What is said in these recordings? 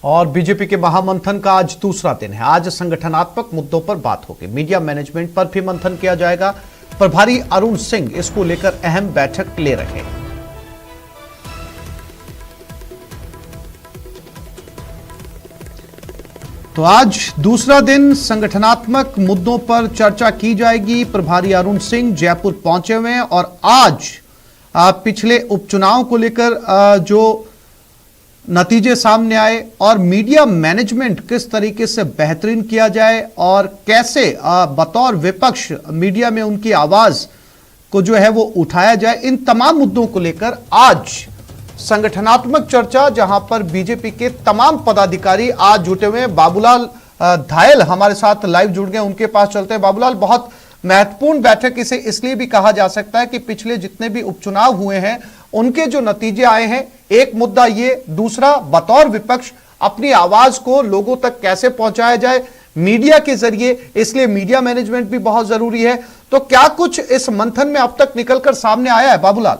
और बीजेपी के महामंथन का आज दूसरा दिन है। आज संगठनात्मक मुद्दों पर बात होगी, मीडिया मैनेजमेंट पर भी मंथन किया जाएगा। प्रभारी अरुण सिंह इसको लेकर अहम बैठक ले रहे हैं। तो आज दूसरा दिन संगठनात्मक मुद्दों पर चर्चा की जाएगी। प्रभारी अरुण सिंह जयपुर पहुंचे हुए हैं और आज पिछले उपचुनाव को लेकर जो नतीजे सामने आए और मीडिया मैनेजमेंट किस तरीके से बेहतरीन किया जाए और कैसे बतौर विपक्ष मीडिया में उनकी आवाज को जो है वो उठाया जाए, इन तमाम मुद्दों को लेकर आज संगठनात्मक चर्चा, जहां पर बीजेपी के तमाम पदाधिकारी आज जुटे हुए हैं। बाबूलाल धायल हमारे साथ लाइव जुड़ गए, उनके पास चलते हैं। बाबूलाल, बहुत महत्वपूर्ण बैठक इसे इसलिए भी कहा जा सकता है कि पिछले जितने भी उपचुनाव हुए हैं उनके जो नतीजे आए हैं, एक मुद्दा ये, दूसरा बतौर विपक्ष अपनी आवाज को लोगों तक कैसे पहुंचाया जाए मीडिया के जरिए, इसलिए मीडिया मैनेजमेंट भी बहुत जरूरी है। तो क्या कुछ इस मंथन में अब तक निकलकर सामने आया है बाबूलाल?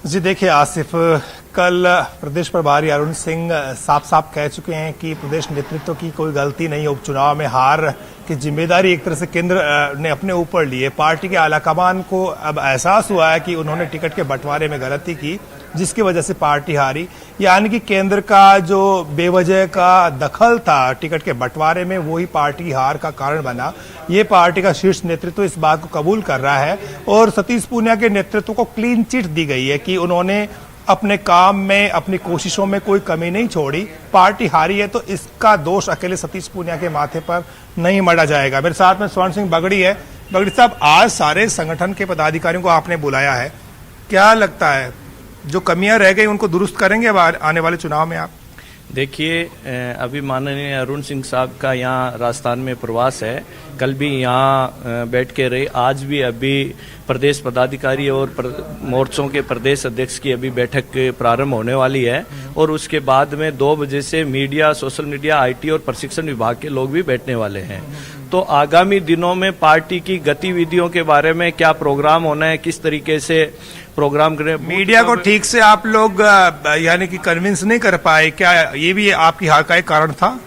जी देखिए आसिफ, कल प्रदेश प्रभारी अरुण सिंह साफ साफ कह चुके हैं कि प्रदेश नेतृत्व की कोई गलती नहीं है। उपचुनाव में हार की जिम्मेदारी एक तरह से केंद्र ने अपने ऊपर ली है। पार्टी के आलाकमान को अब एहसास हुआ है कि उन्होंने टिकट के बंटवारे में गलती की, जिसकी वजह से पार्टी हारी। यानी कि केंद्र का जो बेवजह का दखल था टिकट के बंटवारे में, वही पार्टी हार का कारण बना। ये पार्टी का शीर्ष नेतृत्व इस बात को कबूल कर रहा है और सतीश पूनिया के नेतृत्व को क्लीन चिट दी गई है कि उन्होंने अपने काम में, अपनी कोशिशों में कोई कमी नहीं छोड़ी। पार्टी हारी है तो इसका दोष अकेले सतीश पूनिया के माथे पर नहीं मढ़ा जाएगा। मेरे साथ में स्वर्ण सिंह बगड़ी है। बगड़ी साहब, आज सारे संगठन के पदाधिकारियों को आपने बुलाया है, क्या लगता है जो कमियां रह गई उनको दुरुस्त करेंगे आने वाले चुनाव में आप? देखिए, अभी माननीय अरुण सिंह साहब का यहाँ राजस्थान में प्रवास है। कल भी यहाँ बैठ के रहे, आज भी अभी प्रदेश पदाधिकारी और मोर्चों के प्रदेश अध्यक्ष की अभी बैठक प्रारंभ होने वाली है और उसके बाद में 2 बजे से मीडिया, सोशल मीडिया, आईटी और प्रशिक्षण विभाग के लोग भी बैठने वाले हैं। तो आगामी दिनों में पार्टी की गतिविधियों के बारे में क्या प्रोग्राम होना है, किस तरीके से प्रोग्राम करें। मीडिया को ठीक से आप लोग यानी कि कन्विंस नहीं कर पाए, क्या ये भी आपकी हार का एक कारण था?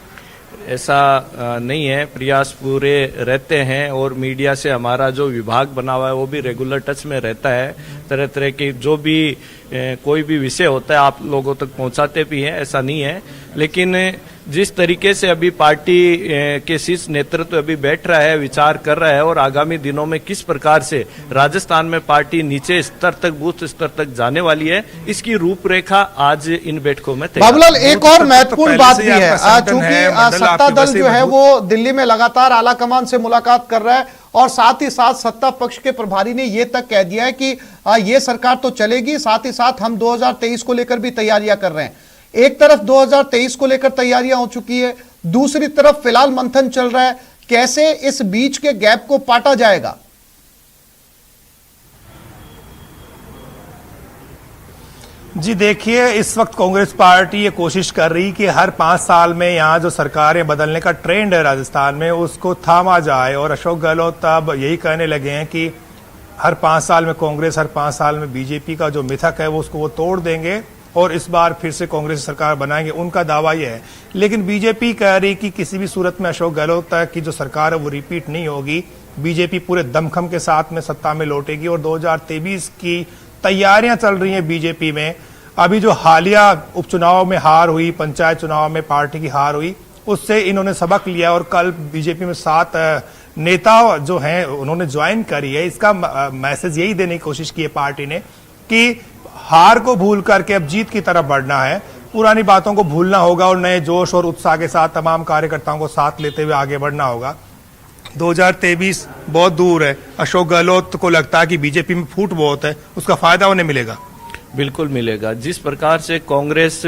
ऐसा नहीं है, प्रयास पूरे रहते हैं और मीडिया से हमारा जो विभाग बना हुआ है वो भी रेगुलर टच में रहता है। तरह तरह के जो भी कोई भी विषय होता है आप लोगों तक पहुंचाते भी हैं, ऐसा नहीं है। लेकिन जिस तरीके से अभी पार्टी के शीर्ष नेतृत्व अभी बैठ रहा है, विचार कर रहा है और आगामी दिनों में किस प्रकार से राजस्थान में पार्टी नीचे स्तर तक, बूथ स्तर तक जाने वाली है, इसकी रूपरेखा आज इन बैठकों में तैयार। बाबूलाल, एक और महत्वपूर्ण बात भी है, चूंकि सत्ता दल जो है वो दिल्ली में लगातार आलाकमान से मुलाकात कर रहा है और साथ ही साथ सत्ता पक्ष के प्रभारी ने यह तक कह दिया है कि ये सरकार तो चलेगी, साथ ही साथ हम 2023 को लेकर भी तैयारियां कर रहे हैं। एक तरफ 2023 को लेकर तैयारियां हो चुकी है, दूसरी तरफ फिलहाल मंथन चल रहा है। कैसे इस बीच के गैप को पाटा जाएगा? जी देखिए, इस वक्त कांग्रेस पार्टी ये कोशिश कर रही कि हर 5 साल में यहाँ जो सरकारें बदलने का ट्रेंड है राजस्थान में, उसको थामा जाए। और अशोक गहलोत अब यही कहने लगे हैं कि हर 5 साल में कांग्रेस, हर 5 साल में बीजेपी का जो मिथक है वो उसको वो तोड़ देंगे और इस बार फिर से कांग्रेस सरकार बनाएंगे, उनका दावा यह है। लेकिन बीजेपी कह रही कि किसी भी सूरत में अशोक गहलोत की जो सरकार है वो रिपीट नहीं होगी। बीजेपी पूरे दमखम के साथ में सत्ता में लौटेगी और 2023 की तैयारियां चल रही हैं बीजेपी में। अभी जो हालिया उपचुनाव में हार हुई, पंचायत चुनाव में पार्टी की हार हुई, उससे इन्होंने सबक लिया और कल बीजेपी में 7 नेता जो हैं उन्होंने ज्वाइन करी है। इसका मैसेज यही देने की कोशिश की है पार्टी ने कि हार को भूल करके अब जीत की तरफ बढ़ना है, पुरानी बातों को भूलना होगा और नए जोश और उत्साह के साथ तमाम कार्यकर्ताओं को साथ लेते हुए आगे बढ़ना होगा। 2023 बहुत दूर है। अशोक गहलोत को लगता है कि बीजेपी में फूट बहुत है, उसका फायदा उन्हें मिलेगा। बिल्कुल मिलेगा। जिस प्रकार से कांग्रेस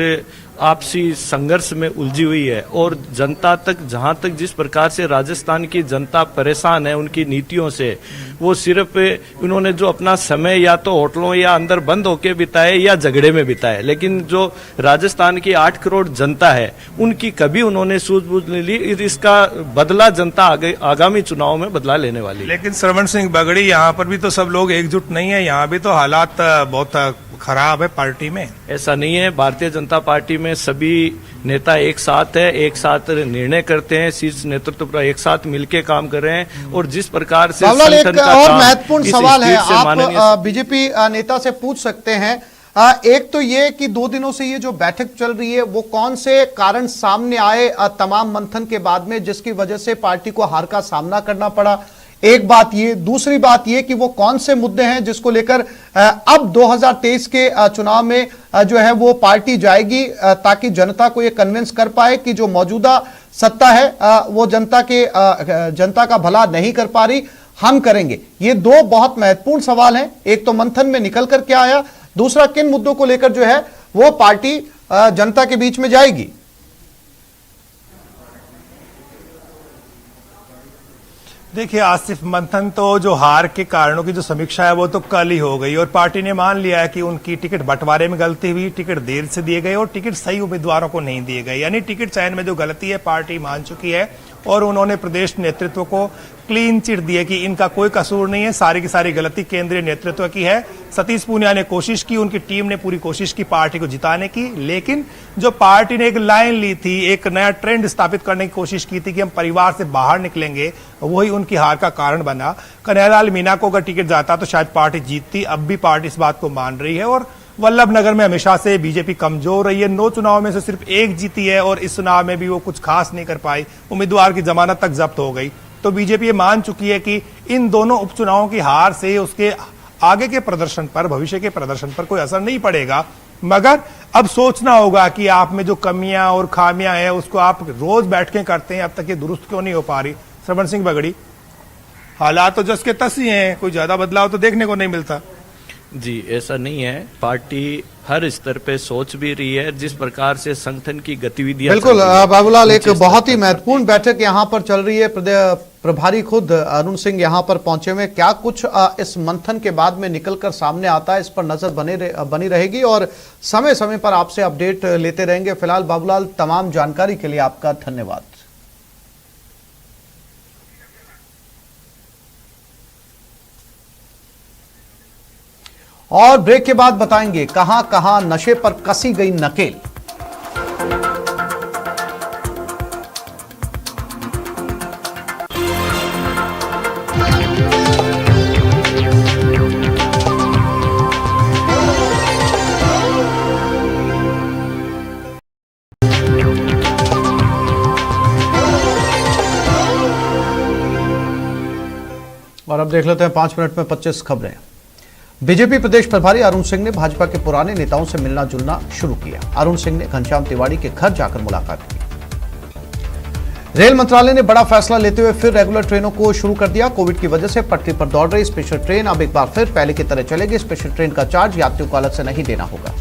आपसी संघर्ष में उलझी हुई है और जनता तक, जहां तक जिस प्रकार से राजस्थान की जनता परेशान है उनकी नीतियों से, वो सिर्फ उन्होंने जो अपना समय या तो होटलों या अंदर बंद होके बिताए या झगड़े में बिताए, लेकिन जो राजस्थान की 8 करोड़ जनता है उनकी कभी उन्होंने सूझबूझ नहीं ली। इसका बदला जनता आगामी चुनाव में बदला लेने वाली। लेकिन श्रवण सिंह बगड़ी, यहाँ पर भी तो सब लोग एकजुट नहीं है, यहाँ भी तो हालात बहुत खराब है पार्टी में? ऐसा नहीं है। भारतीय जनता पार्टी में सभी नेता एक साथ है, एक साथ निर्णय करते हैं, शीर्ष नेतृत्व पर एक साथ मिलकर काम कर रहे हैं। और जिस प्रकार से एक और महत्वपूर्ण सवाल है, आप बीजेपी बीजेपी नेता से पूछ सकते हैं। एक तो ये कि 2 दिनों से ये जो बैठक चल रही है वो कौन से कारण सामने आए तमाम मंथन के बाद में जिसकी वजह से पार्टी को हार का सामना करना पड़ा, एक बात ये। दूसरी बात ये कि वो कौन से मुद्दे हैं जिसको लेकर अब 2023 के चुनाव में जो है वो पार्टी जाएगी ताकि जनता को ये कन्विंस कर पाए कि जो मौजूदा सत्ता है वो जनता का भला नहीं कर पा रही, हम करेंगे। ये 2 बहुत महत्वपूर्ण सवाल हैं। एक तो मंथन में निकल कर क्या आया, दूसरा किन मुद्दों को लेकर जो है वो पार्टी जनता के बीच में जाएगी। देखिए आसिफ, मंथन तो जो हार के कारणों की जो समीक्षा है वो तो कल ही हो गई और पार्टी ने मान लिया है कि उनकी टिकट बंटवारे में गलती हुई, टिकट देर से दिए गए और टिकट सही उम्मीदवारों को नहीं दिए गए। यानी टिकट चयन में जो गलती है पार्टी मान चुकी है और उन्होंने प्रदेश नेतृत्व को क्लीन चिट दी है कि इनका कोई कसूर नहीं है, सारी की सारी गलती केंद्रीय नेतृत्व की है। सतीश पूनिया ने कोशिश की, उनकी टीम ने पूरी कोशिश की पार्टी को जिताने की, लेकिन जो पार्टी ने एक लाइन ली थी, एक नया ट्रेंड स्थापित करने की कोशिश की थी कि हम परिवार से बाहर निकलेंगे, वही उनकी हार का कारण बना। कन्हैयालाल मीणा को अगर टिकट जाता तो शायद पार्टी जीतती। अब भी पार्टी इस बात को मान रही है और वल्लभनगर में हमेशा से बीजेपी कमजोर रही है। 9 चुनाव में से सिर्फ 1 जीती है और इस चुनाव में भी वो कुछ खास नहीं कर पाई, उम्मीदवार की जमानत तक जब्त हो गई। तो बीजेपी ये मान चुकी है कि इन दोनों उपचुनावों की हार से उसके आगे के प्रदर्शन पर, भविष्य के प्रदर्शन पर कोई असर नहीं पड़ेगा। मगर अब सोचना होगा कि आप में जो कमियां और खामियां हैं उसको आप रोज बैठ के करते हैं, अब तक ये दुरुस्त क्यों नहीं हो पा रही? श्रवण सिंह बगड़ी, हालात तो जस के तस ही हैं, कोई ज्यादा बदलाव तो देखने को नहीं मिलता। जी ऐसा नहीं है, पार्टी हर स्तर पे सोच भी रही है। जिस प्रकार से संगठन की गतिविधियां बिल्कुल बाबूलाल, एक बहुत ही महत्वपूर्ण बैठक यहां पर चल रही है। प्रभारी खुद अरुण सिंह यहां पर पहुंचे हुए, क्या कुछ इस मंथन के बाद में निकलकर सामने आता है, इस पर नजर बनी रहेगी और समय समय पर आपसे अपडेट लेते रहेंगे। फिलहाल बाबूलाल, तमाम जानकारी के लिए आपका धन्यवाद। और ब्रेक के बाद बताएंगे कहां कहां नशे पर कसी गई नकेल। और अब देख लेते हैं 5 मिनट में 25 खबरें। बीजेपी प्रदेश प्रभारी अरुण सिंह ने भाजपा के पुराने नेताओं से मिलना जुलना शुरू किया। अरुण सिंह ने घनश्याम तिवारी के घर जाकर मुलाकात की। रेल मंत्रालय ने बड़ा फैसला लेते हुए फिर रेगुलर ट्रेनों को शुरू कर दिया। कोविड की वजह से पटरी पर दौड़ रही स्पेशल ट्रेन अब एक बार फिर पहले की तरह चलेगी। स्पेशल ट्रेन का चार्ज यात्रियों को अलग से नहीं देना होगा।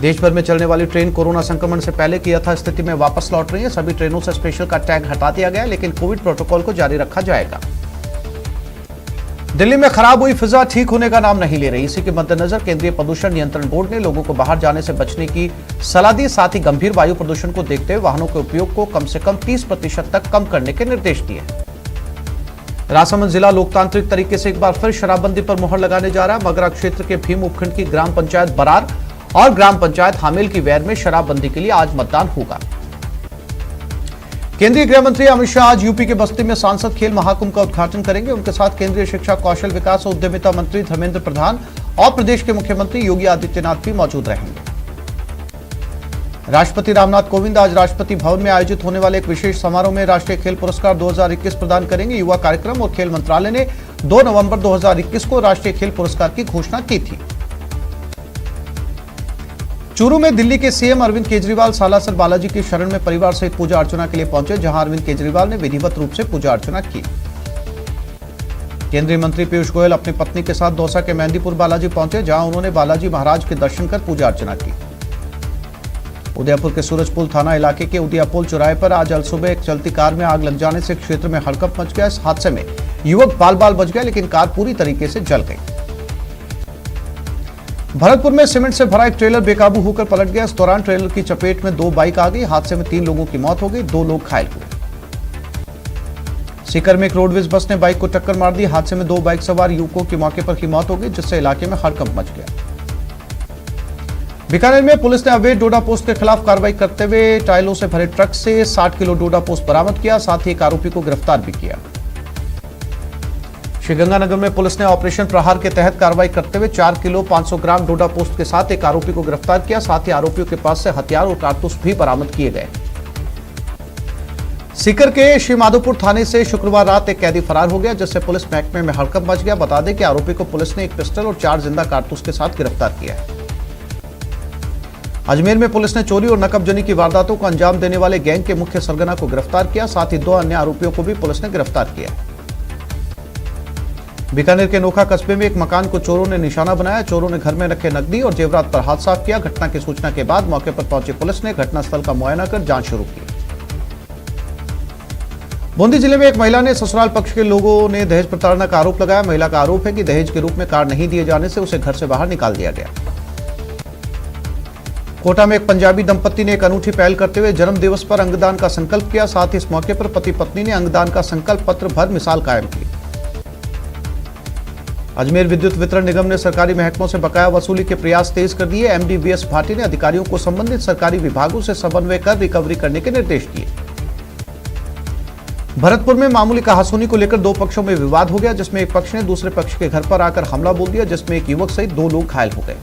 देश भर में चलने वाली ट्रेन कोरोना संक्रमण से पहले की यथास्थिति में वापस लौट रही है। सभी ट्रेनों से स्पेशल का टैग हटा दिया गया, लेकिन कोविड प्रोटोकॉल को जारी रखा जाएगा। दिल्ली में खराब हुई फिजा ठीक होने का नाम नहीं ले रही। इसी के मद्देनजर केंद्रीय प्रदूषण नियंत्रण बोर्ड ने लोगों को बाहर जाने से बचने की सलाह दी। साथ ही गंभीर वायु प्रदूषण को देखते हुए वाहनों के उपयोग को कम से कम 30% तक कम करने के निर्देश दिए। राजसमंद जिला लोकतांत्रिक तरीके से एक बार फिर शराबबंदी पर मुहर लगाने जा रहा है। मगरा क्षेत्र के भीम उपखंड की ग्राम पंचायत बरार और ग्राम पंचायत हामिल की वैर में शराबबंदी के लिए आज मतदान होगा। केंद्रीय गृह मंत्री अमित शाह आज यूपी के बस्ती में सांसद खेल महाकुंभ का उद्घाटन करेंगे। उनके साथ केंद्रीय शिक्षा, कौशल विकास और उद्यमिता मंत्री धर्मेंद्र प्रधान और प्रदेश के मुख्यमंत्री योगी आदित्यनाथ भी मौजूद रहेंगे। राष्ट्रपति रामनाथ कोविंद आज राष्ट्रपति भवन में आयोजित होने वाले एक विशेष समारोह में राष्ट्रीय खेल पुरस्कार 2021 प्रदान करेंगे। युवा कार्यक्रम और खेल मंत्रालय ने 2 नवंबर 2021 को राष्ट्रीय खेल पुरस्कार की घोषणा की थी। चूरू में दिल्ली के सीएम अरविंद केजरीवाल सालासर बालाजी की शरण में परिवार सहित पूजा अर्चना के लिए पहुंचे, जहां अरविंद केजरीवाल ने विधिवत रूप से पूजा अर्चना की। केंद्रीय मंत्री पीयूष गोयल अपनी पत्नी के साथ दौसा के मेहंदीपुर बालाजी पहुंचे, जहां उन्होंने बालाजी महाराज के दर्शन कर पूजा अर्चना की। उदयपुर के सूरजपुल थाना इलाके के उदयापुल चौराहे पर आज अलसुबह एक चलती कार में आग लग जाने से क्षेत्र में हड़कंप मच गया। इस हादसे में युवक बाल बाल बच गया, लेकिन कार पूरी तरीके से जल गई। भरतपुर में सीमेंट से भरा एक ट्रेलर बेकाबू होकर पलट गया। इस दौरान ट्रेलर की चपेट में 2 बाइक आ गई। हादसे में 3 लोगों की मौत हो गई, 2 लोग घायल हुए। सीकर में एक रोडवेज बस ने बाइक को टक्कर मार दी। हादसे में 2 बाइक सवार युवकों की मौके पर ही मौत हो गई, जिससे इलाके में हड़कंप मच गया। बीकानेर में पुलिस ने अवैध डोडा पोस्ट के खिलाफ कार्रवाई करते हुए टाइलों से भरे ट्रक से 60 किलो डोडा पोस्ट बरामद किया, साथ ही एक आरोपी को गिरफ्तार भी किया। श्रीगंगानगर में पुलिस ने ऑपरेशन प्रहार के तहत कार्रवाई करते हुए 4 किलो 500 ग्राम डोडा पोस्ट के साथ एक आरोपी को गिरफ्तार किया, साथ ही आरोपियों के पास से हथियार और कारतूस भी बरामद किए गए। सीकर के श्री माधोपुर थाने से शुक्रवार रात एक कैदी फरार हो गया, जिससे पुलिस महकमे में हड़कंप मच गया। बता दें कि आरोपी को पुलिस ने एक पिस्टल और 4 जिंदा कारतूस के साथ गिरफ्तार किया है। अजमेर में पुलिस ने चोरी और नकबजनी की वारदातों को अंजाम देने वाले गैंग के मुख्य सरगना को गिरफ्तार किया, साथ ही 2 अन्य आरोपियों को भी पुलिस ने गिरफ्तार किया। बीकानेर के नोखा कस्बे में एक मकान को चोरों ने निशाना बनाया। चोरों ने घर में रखे नकदी और जेवरात पर हाथ साफ किया। घटना की सूचना के बाद मौके पर पहुंची पुलिस ने घटनास्थल का मुआयना कर जांच शुरू की। बूंदी जिले में एक महिला ने ससुराल पक्ष के लोगों ने दहेज प्रताड़ना का आरोप लगाया। महिला का आरोप है कि दहेज के रूप में कार नहीं दिए जाने से उसे घर से बाहर निकाल दिया गया। कोटा में एक पंजाबी दंपत्ति ने एक अनूठी पहल करते हुए जन्म दिवस पर अंगदान का संकल्प किया। साथ ही इस मौके पर पति पत्नी ने अंगदान का संकल्प पत्र भर मिसाल कायम की। अजमेर विद्युत वितरण निगम ने सरकारी महकमों से बकाया वसूली के प्रयास तेज कर दिए। एमडी वीएस भाटी ने अधिकारियों को संबंधित सरकारी विभागों से समन्वय कर रिकवरी करने के निर्देश दिए। भरतपुर में मामूली कहासुनी को लेकर 2 पक्षों में विवाद हो गया, जिसमें एक पक्ष ने दूसरे पक्ष के घर पर आकर हमला बोल दिया, जिसमें एक युवक सहित 2 लोग घायल हो गए।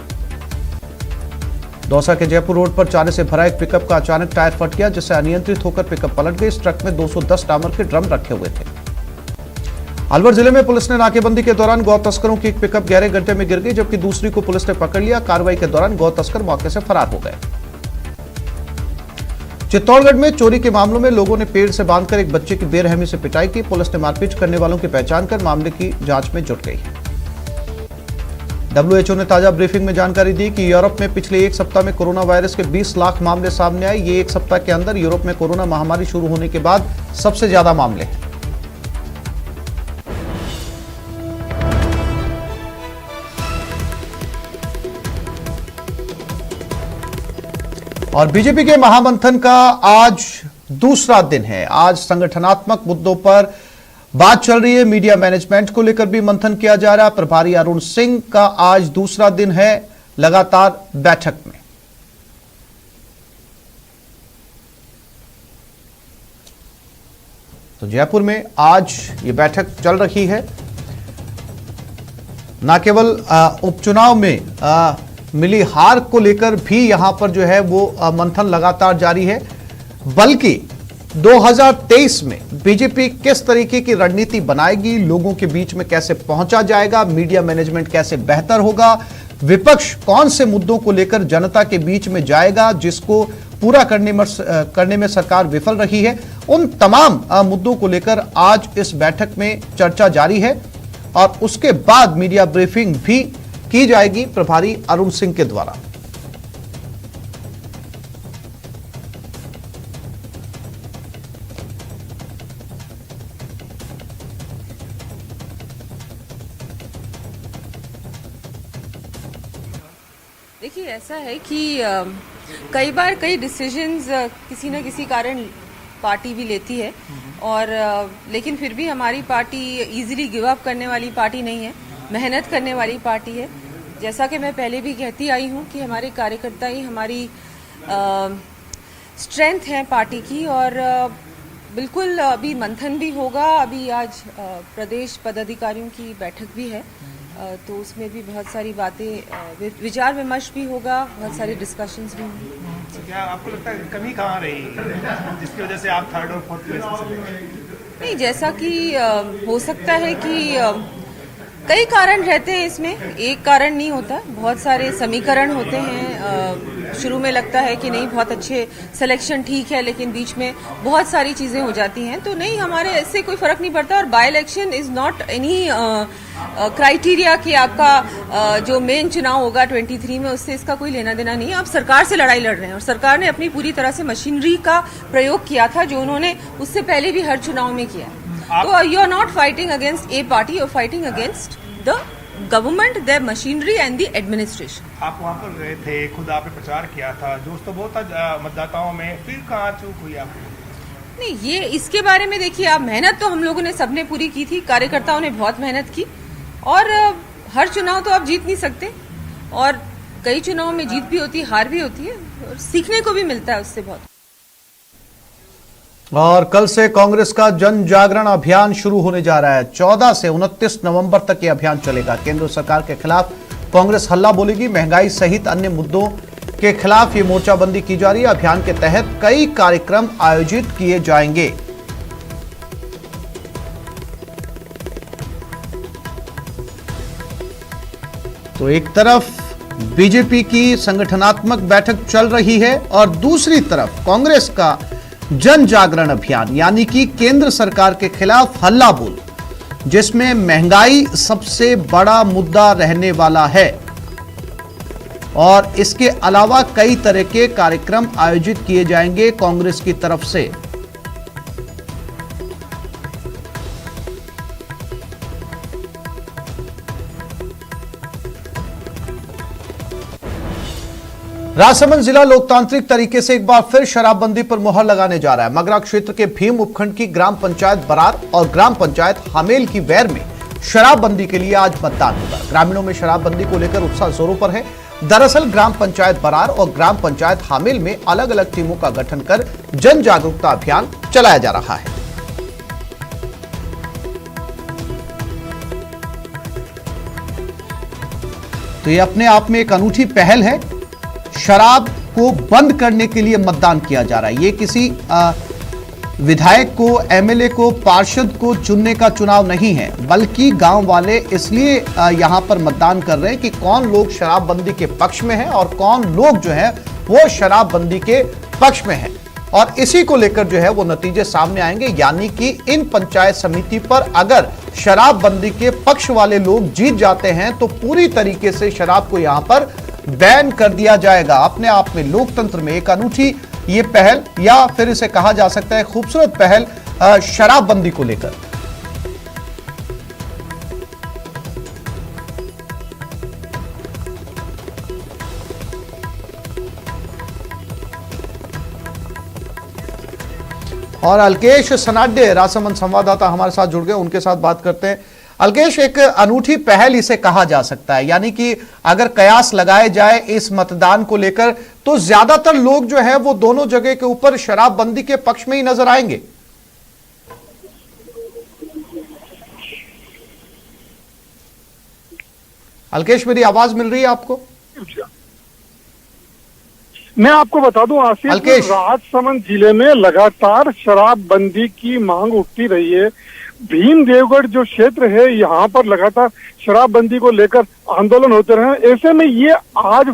दौसा के जयपुर रोड पर चारे से भरा एक पिकअप का अचानक टायर फट गया, जिससे अनियंत्रित होकर पिकअप पलट गई। इस ट्रक में 210 डामर के ड्रम रखे हुए थे। अलवर जिले में पुलिस ने नाकेबंदी के दौरान गौ तस्करों की एक पिकअप गहरे गड्ढे में गिर गई, जबकि दूसरी को पुलिस ने पकड़ लिया। कार्रवाई के दौरान गौ तस्कर मौके से फरार हो गए। चित्तौड़गढ़ में चोरी के मामलों में लोगों ने पेड़ से बांधकर एक बच्चे की बेरहमी से पिटाई की। पुलिस ने मारपीट करने वालों की पहचान कर मामले की जांच में जुट गई है। WHO ने ताजा ब्रीफिंग में जानकारी दी कि यूरोप में पिछले 1 सप्ताह में कोरोना वायरस के 20 लाख मामले सामने आए। ये 1 सप्ताह के अंदर यूरोप में कोरोना महामारी शुरू होने के बाद सबसे ज्यादा मामले हैं। और बीजेपी के महामंथन का आज दूसरा दिन है। आज संगठनात्मक मुद्दों पर बात चल रही है। मीडिया मैनेजमेंट को लेकर भी मंथन किया जा रहा है। प्रभारी अरुण सिंह का आज दूसरा दिन है लगातार बैठक में। तो जयपुर में आज ये बैठक चल रही है। न केवल उपचुनाव में मिली हार को लेकर भी यहां पर जो है वो मंथन लगातार जारी है, बल्कि 2023 में बीजेपी किस तरीके की रणनीति बनाएगी, लोगों के बीच में कैसे पहुंचा जाएगा, मीडिया मैनेजमेंट कैसे बेहतर होगा, विपक्ष कौन से मुद्दों को लेकर जनता के बीच में जाएगा जिसको पूरा करने में सरकार विफल रही है, उन तमाम मुद्दों को लेकर आज इस बैठक में चर्चा जारी है। और उसके बाद मीडिया ब्रीफिंग भी की जाएगी प्रभारी अरुण सिंह के द्वारा। देखिए, ऐसा है कि कई बार कई डिसीजंस किसी न किसी कारण पार्टी भी लेती है, और लेकिन फिर भी हमारी पार्टी इजीली गिव अप करने वाली पार्टी नहीं है, मेहनत करने वाली पार्टी है। जैसा कि मैं पहले भी कहती आई हूँ कि हमारे कार्यकर्ता ही हमारी स्ट्रेंथ है पार्टी की। और बिल्कुल अभी मंथन भी होगा। अभी आज प्रदेश पदाधिकारियों की बैठक भी है, तो उसमें भी बहुत सारी बातें विचार विमर्श भी होगा, बहुत सारी डिस्कशंस भी होंगी। तो क्या आपको लगता है कमी कहाँ रही जिसकी वजह से आप 3rd और 4th प्लेस पे? नहीं, जैसा कि हो सकता है कि कई कारण रहते हैं इसमें, एक कारण नहीं होता, बहुत सारे समीकरण होते हैं। शुरू में लगता है कि नहीं बहुत अच्छे सिलेक्शन ठीक है, लेकिन बीच में बहुत सारी चीजें हो जाती हैं, तो नहीं, हमारे इससे कोई फर्क नहीं पड़ता। और by election is not any criteria कि आपका जो मेन चुनाव होगा 23 में, उससे इसका कोई लेना देना नहीं है। आप सरकार से लड़ाई लड़ रहे हैं और सरकार ने अपनी पूरी तरह से मशीनरी का प्रयोग किया था, जो उन्होंने उससे पहले भी हर चुनाव में किया। तो you are not fighting against a party, you are fighting against the government, the machinery and the administration. आप वहाँ पर गए थे, खुद आपने प्रचार किया था, जोश तो बहुत था मतदाताओं में, फिर कहाँ चूक हुई आपको? नहीं, ये इसके बारे में देखिए, आप मेहनत तो हम लोगों ने सबने पूरी की थी, कार्यकर्ताओं ने बहुत मेहनत की, और हर चुनाव तो आप जीत नहीं सकते, और कई चुनाव में जीत भी होती है, हार भी होती है, और सीखने को भी मिलता है उससे बहुत। और कल से कांग्रेस का जन जागरण अभियान शुरू होने जा रहा है। 14 से 29 नवंबर तक ये अभियान चलेगा। केंद्र सरकार के खिलाफ कांग्रेस हल्ला बोलेगी। महंगाई सहित अन्य मुद्दों के खिलाफ ये मोर्चाबंदी की जा रही है। अभियान के तहत कई कार्यक्रम आयोजित किए जाएंगे। तो एक तरफ बीजेपी की संगठनात्मक बैठक चल रही है और दूसरी तरफ कांग्रेस का जन जागरण अभियान, यानी कि केंद्र सरकार के खिलाफ हल्ला बोल, जिसमें महंगाई सबसे बड़ा मुद्दा रहने वाला है और इसके अलावा कई तरह के कार्यक्रम आयोजित किए जाएंगे कांग्रेस की तरफ से। राजसमंद जिला लोकतांत्रिक तरीके से एक बार फिर शराबबंदी पर मुहर लगाने जा रहा है। मगरा क्षेत्र के भीम उपखंड की ग्राम पंचायत बरार और ग्राम पंचायत हामेल की वैर में शराबबंदी के लिए आज मतदान होगा। ग्रामीणों में शराबबंदी को लेकर उत्साह जोरों पर है। दरअसल ग्राम पंचायत बरार और ग्राम पंचायत हामेल में अलग अलग टीमों का गठन कर जन जागरूकता अभियान चलाया जा रहा है। तो ये अपने आप में एक अनूठी पहल है। शराब को बंद करने के लिए मतदान किया जा रहा है। ये किसी विधायक को, एमएलए को, पार्षद को चुनने का चुनाव नहीं है, बल्कि गांव वाले इसलिए यहां पर मतदान कर रहे हैं कि कौन लोग शराबबंदी के पक्ष में हैं और कौन लोग जो है वो शराबबंदी के पक्ष में हैं। और इसी को लेकर जो है वो नतीजे सामने आएंगे, यानी कि इन पंचायत समिति पर अगर शराबबंदी के पक्ष वाले लोग जीत जाते हैं तो पूरी तरीके से शराब को यहां पर बैन कर दिया जाएगा। अपने आप में लोकतंत्र में एक अनूठी ये पहल, या फिर इसे कहा जा सकता है खूबसूरत पहल शराबबंदी को लेकर। और अलकेश सनाड्य राजसमंद संवाददाता हमारे साथ जुड़ गए, उनके साथ बात करते हैं। अलकेश, एक अनूठी पहल इसे कहा जा सकता है, यानी कि अगर कयास लगाए जाए इस मतदान को लेकर तो ज्यादातर लोग जो है वो दोनों जगह के ऊपर शराबबंदी के पक्ष में ही नजर आएंगे। अलकेश, मेरी आवाज मिल रही है आपको? मैं आपको बता दूं आसिफ, राजसमंद जिले में लगातार शराबबंदी की मांग उठती रही है। भीम देवगढ़ जो क्षेत्र है यहाँ पर लगातार शराबबंदी को लेकर आंदोलन होते रहे। ऐसे में ये आज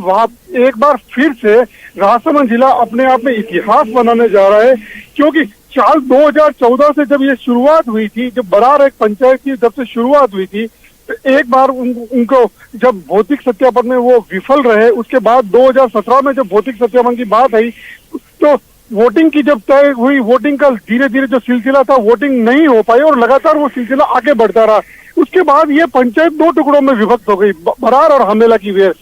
एक बार फिर से राजसमंद जिला अपने आप में इतिहास बनाने जा रहा है, क्योंकि साल 2014 से जब ये शुरुआत हुई थी, जब बरार एक पंचायत की जब से शुरुआत हुई थी, तो एक बार उनको जब भौतिक सत्यापन में वो विफल रहे, उसके बाद 2017 में जब भौतिक सत्यापन की बात आई तो वोटिंग की जब तय हुई, वोटिंग का धीरे धीरे जो सिलसिला था वोटिंग नहीं हो पाई और लगातार वो सिलसिला आगे बढ़ता रहा। उसके बाद ये पंचायत दो टुकड़ों में विभक्त हो गई, बरार और हमेला की वेर।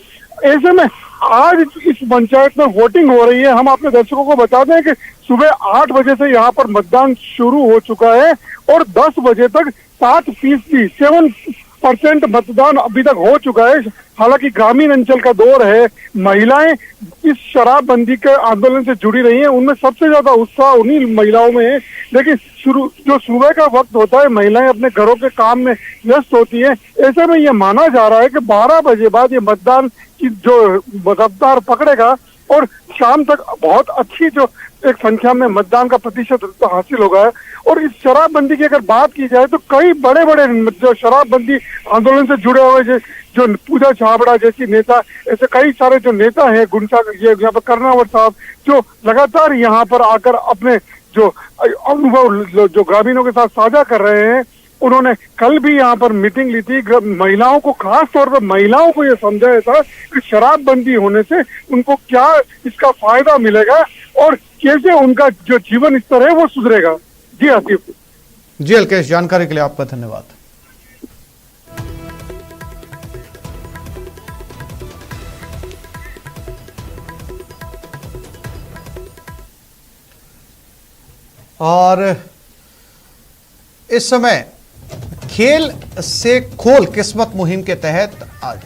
ऐसे में आज इस पंचायत में वोटिंग हो रही है। हम अपने दर्शकों को बता दें कि सुबह 8 बजे से यहाँ पर मतदान शुरू हो चुका है और 10 बजे तक 7% मतदान अभी तक हो चुका है। हालांकि ग्रामीण अंचल का दौर है, महिलाएं इस शराबबंदी के आंदोलन से जुड़ी रही हैं, उनमें सबसे ज्यादा उत्साह उन्हीं महिलाओं में है। लेकिन जो सुबह का वक्त होता है, महिलाएं अपने घरों के काम में व्यस्त होती हैं। ऐसे में ये माना जा रहा है कि 12 बजे बाद ये मतदान की जो रफ्तार पकड़ेगा और शाम तक बहुत अच्छी जो एक संख्या में मतदान का प्रतिशत हासिल होगा। और इस शराबबंदी की अगर बात की जाए तो कई बड़े बड़े जो शराबबंदी आंदोलन से जुड़े हुए जो पूजा छाबड़ा जैसी नेता, ऐसे कई सारे जो नेता हैं, गुंसा यहाँ पर कर्नावर साहब, जो लगातार यहाँ पर आकर अपने जो अनुभव जो ग्रामीणों के साथ साझा कर रहे हैं, उन्होंने कल भी यहाँ पर मीटिंग ली थी। महिलाओं को, खास तौर पर महिलाओं को ये समझाया था कि शराबबंदी होने से उनको क्या इसका फायदा मिलेगा और कैसे उनका जो जीवन स्तर है वो सुधरेगा। जी आसिफ। जी अलकेश, जानकारी के लिए आपका धन्यवाद। और इस समय खेल से खोल किस्मत मुहिम के तहत आज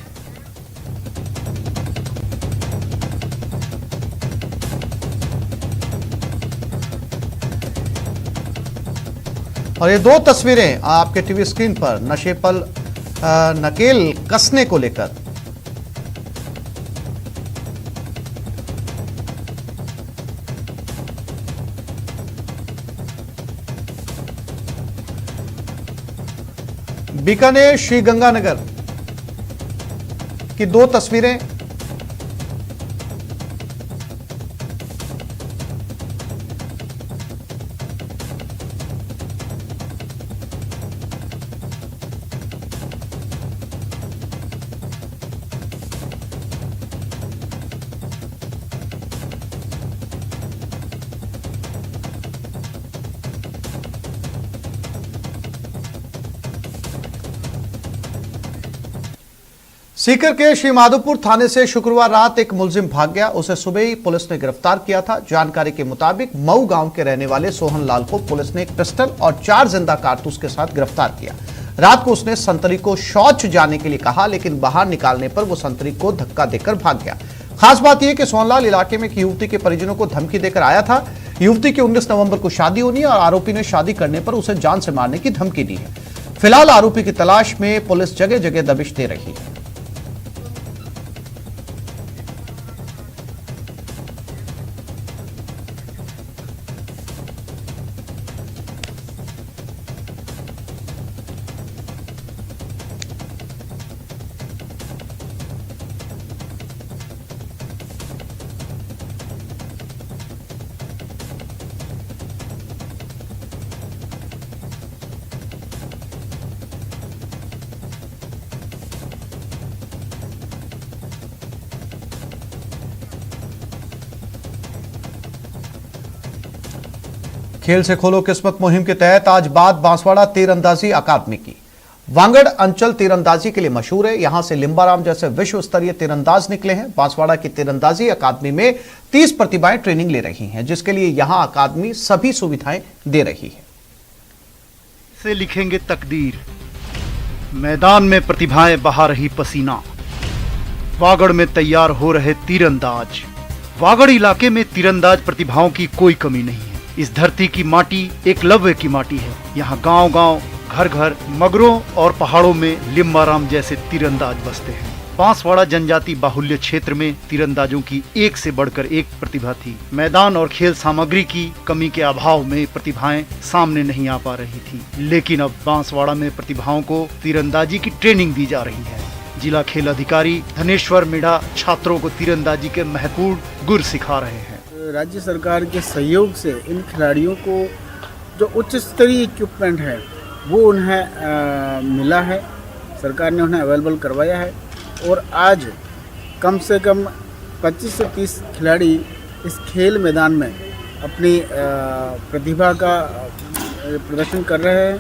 और ये दो तस्वीरें आपके टीवी स्क्रीन पर नशे पर नकेल कसने को लेकर। बीकानेर श्रीगंगानगर की दो तस्वीरें। सीकर के श्रीमाधोपुर थाने से शुक्रवार रात एक मुलजिम भाग गया। उसे सुबह ही पुलिस ने गिरफ्तार किया था। जानकारी के मुताबिक मऊ गांव के रहने वाले सोहन लाल को पुलिस ने एक पिस्टल और 4 जिंदा कारतूस के साथ गिरफ्तार किया। रात को उसने संतरी को शौच जाने के लिए कहा, लेकिन बाहर निकालने पर वो संतरी को धक्का देकर भाग गया। खास बात यह कि सोहनलाल इलाके में एक युवती के परिजनों को धमकी देकर आया था। युवती की 19 नवंबर को शादी होनी है और आरोपी ने शादी करने पर उसे जान से मारने की धमकी दी है। फिलहाल आरोपी की तलाश में पुलिस जगह जगह दबिश दे रही है। खेल से खोलो किस्मत मुहिम के तहत आज बात बांसवाड़ा तीरंदाजी अकादमी की। वांगड़ अंचल तीरंदाजी के लिए मशहूर है। यहां से लिम्बाराम जैसे विश्व स्तरीय तीरंदाज निकले हैं। बांसवाड़ा की तीरंदाजी अकादमी में 30 प्रतिभाएं ट्रेनिंग ले रही हैं, जिसके लिए यहां अकादमी सभी सुविधाएं दे रही है। से लिखेंगे तकदीर, मैदान में प्रतिभाएं बहा रही पसीना। वागड़ में तैयार हो रहे तीरंदाज। वागड़ इलाके में तीरंदाज प्रतिभाओं की कोई कमी नहीं है। इस धरती की माटी एकलव्य की माटी है। यहाँ गांव-गांव, घर-घर, मगरों और पहाड़ों में लिम्बाराम जैसे तीरंदाज बसते हैं। बांसवाड़ा जनजाति बाहुल्य क्षेत्र में तीरंदाजों की एक से बढ़कर एक प्रतिभा थी। मैदान और खेल सामग्री की कमी के अभाव में प्रतिभाएं सामने नहीं आ पा रही थी, लेकिन अब बांसवाड़ा में प्रतिभाओं को तीरंदाजी की ट्रेनिंग दी जा रही है। जिला खेल अधिकारी धनेश्वर मीणा छात्रों को तीरंदाजी के महत्वपूर्ण गुर सिखा रहे हैं। राज्य सरकार के सहयोग से इन खिलाड़ियों को जो उच्च स्तरीय इक्विपमेंट है वो उन्हें मिला है। सरकार ने उन्हें अवेलेबल करवाया है और आज कम से कम 25 से 30 खिलाड़ी इस खेल मैदान में अपनी प्रतिभा का प्रदर्शन कर रहे हैं।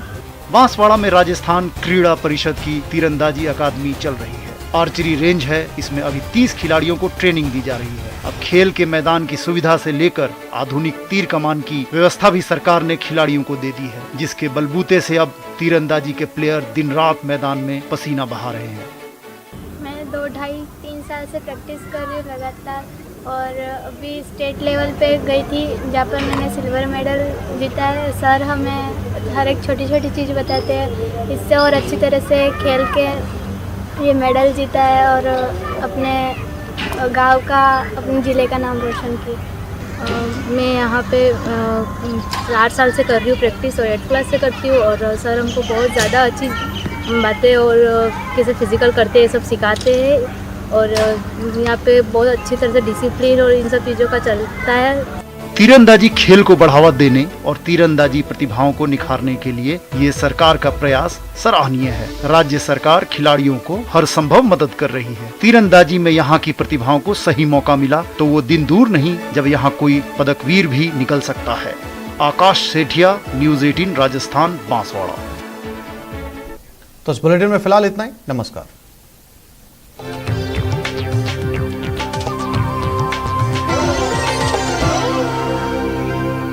बांसवाड़ा में राजस्थान क्रीड़ा परिषद की तीरंदाजी अकादमी चल रही है। आर्चरी रेंज है, इसमें अभी 30 खिलाड़ियों को ट्रेनिंग दी जा रही है। अब खेल के मैदान की सुविधा से लेकर आधुनिक तीर कमान की व्यवस्था भी सरकार ने खिलाड़ियों को दे दी है, जिसके बलबूते से अब तीरंदाजी के प्लेयर दिन रात मैदान में पसीना बहा रहे हैं। मैं 2, 2.5, 3 साल से प्रैक्टिस कर रही हूँ लगातार और अभी स्टेट लेवल पे गई थी जहाँ पर मैंने सिल्वर मेडल जीता है। सर हमें हर एक छोटी छोटी चीज़ बताते हैं, इससे और अच्छी तरह से खेल के ये मेडल जीता है और अपने गांव का, अपने ज़िले का नाम रोशन की। मैं यहाँ पे 8 साल से कर रही हूँ प्रैक्टिस और 8th क्लास से करती हूँ और सर हमको बहुत ज़्यादा अच्छी बातें और कैसे फिजिकल करते हैं सब सिखाते हैं और यहाँ पे बहुत अच्छी तरह से डिसिप्लिन और इन सब चीज़ों का चलता है। तीरंदाजी खेल को बढ़ावा देने और तीरंदाजी प्रतिभाओं को निखारने के लिए ये सरकार का प्रयास सराहनीय है। राज्य सरकार खिलाड़ियों को हर संभव मदद कर रही है। तीरंदाजी में यहाँ की प्रतिभाओं को सही मौका मिला तो वो दिन दूर नहीं जब यहाँ कोई पदकवीर भी निकल सकता है। आकाश सेठिया, न्यूज़ 18 राजस्थान, बांसवाड़ा। तो इस बुलेटिन में फिलहाल इतना ही। नमस्कार।